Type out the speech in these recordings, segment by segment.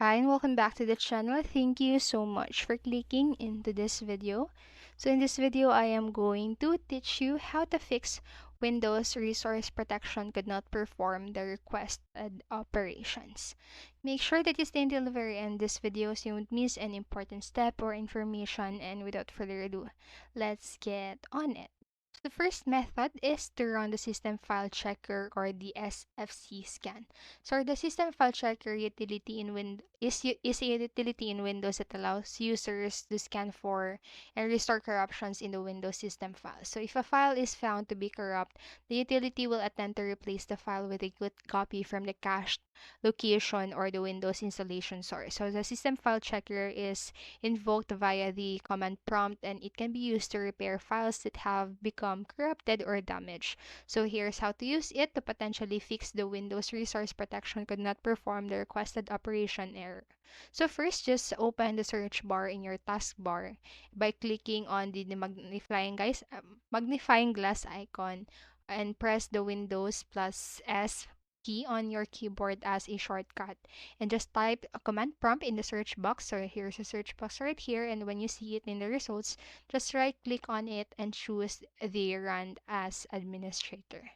Hi and welcome back to the channel. Thank you so much for clicking into this video. So in this video, I am going to teach you how to fix Windows Resource Protection could not perform the requested operations. Make sure that you stay until the very end of this video so you won't miss any important step or information, and without further ado, let's get on it. The first method is to run the System File Checker or the SFC scan. So the System File Checker utility in is a utility in Windows that allows users to scan for and restore corruptions in the Windows system file. So if a file is found to be corrupt, the utility will attempt to replace the file with a good copy from the cached location or the Windows installation source. So the System File Checker is invoked via the command prompt, and it can be used to repair files that have become corrupted or damaged. So here's how to use it to potentially fix the Windows Resource Protection could not perform the requested operation error. So first, just open the search bar in your taskbar by clicking on the magnifying glass icon and press the Windows plus S key on your keyboard as a shortcut, and just type a command prompt in the search box. So here's a search box right here, and when you see it in the results, just right click on it and choose the run as administrator.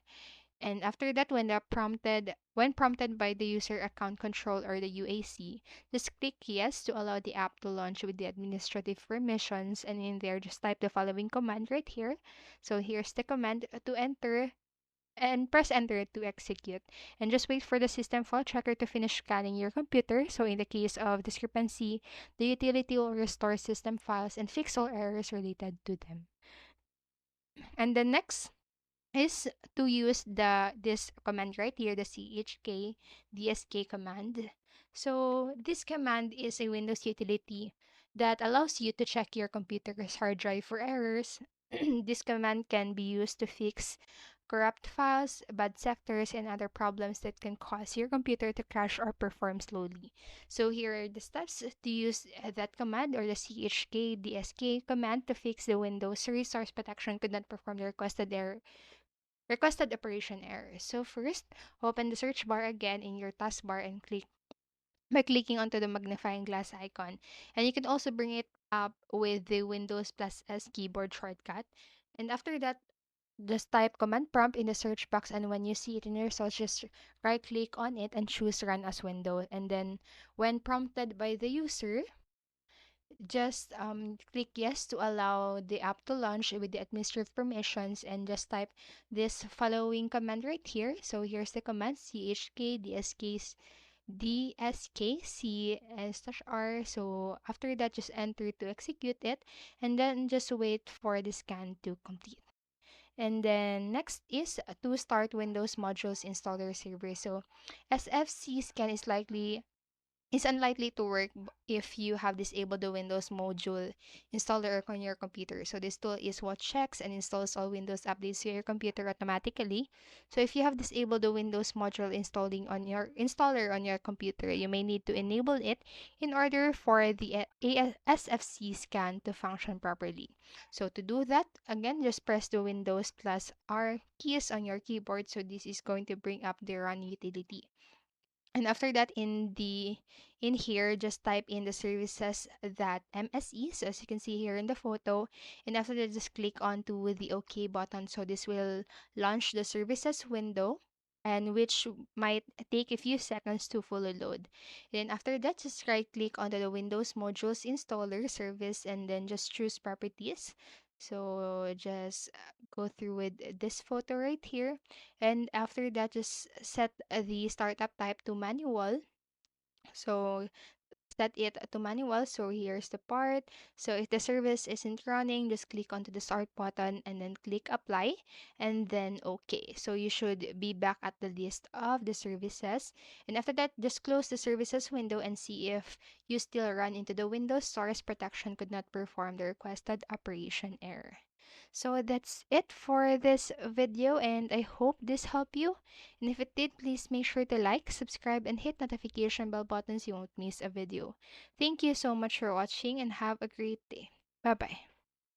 And after that, when prompted by the user account control or the UAC, just click yes to allow the app to launch with the administrative permissions, and in there just type the following command right here. So here's the command to enter, and press enter to execute, and just wait for the system file checker to finish scanning your computer. So in the case of discrepancy, the utility will restore system files and fix all errors related to them. And the next is to use this command right here, the chkdsk command. So this command is a Windows utility that allows you to check your computer's hard drive for errors. This command can be used to fix corrupt files, bad sectors, and other problems that can cause your computer to crash or perform slowly. So here are the steps to use that command, or the chkdsk command, to fix the Windows Resource Protection could not perform the requested operation error. So first, open the search bar again in your taskbar and click by clicking onto the magnifying glass icon. And you can also bring it up with the Windows plus S keyboard shortcut. And after that, just type command prompt in the search box, and when you see it in your results, just right click on it and choose run as window. And then when prompted by the user, just click yes to allow the app to launch with the administrative permissions, and just type this following command right here. So here's the command: chkdskc/r. So after that, just enter to execute it, and then just wait for the scan to complete. And then next is to start Windows Modules Installer Server. So SFC scan is unlikely to work if you have disabled the Windows Module Installer on your computer. So this tool is what checks and installs all Windows updates to your computer automatically. So if you have disabled the Windows Module installing on your installer on your computer, you may need to enable it in order for the SFC scan to function properly. So to do that, again, just press the Windows plus R keys on your keyboard. So this is going to bring up the run utility. And after that, in here, just type in the services that MSE. So as you can see here in the photo, and after that, just click onto the OK button. So this will launch the services window, and which might take a few seconds to fully load. Then after that, just right click onto the Windows Modules Installer service, and then just choose properties. So just go through with this photo right here, and after that, just set the startup type to manual. So set it to manual. So here's the part. So if the service isn't running, just click onto the start button and then click apply, and then okay. So you should be back at the list of the services. And after that, just close the services window and see if you still run into the Windows Source Protection could not perform the requested operation error. So that's it for this video, and I hope this helped you. And if it did, please make sure to like, subscribe, and hit notification bell buttons so you won't miss a video. Thank you so much for watching, and have a great day. Bye bye.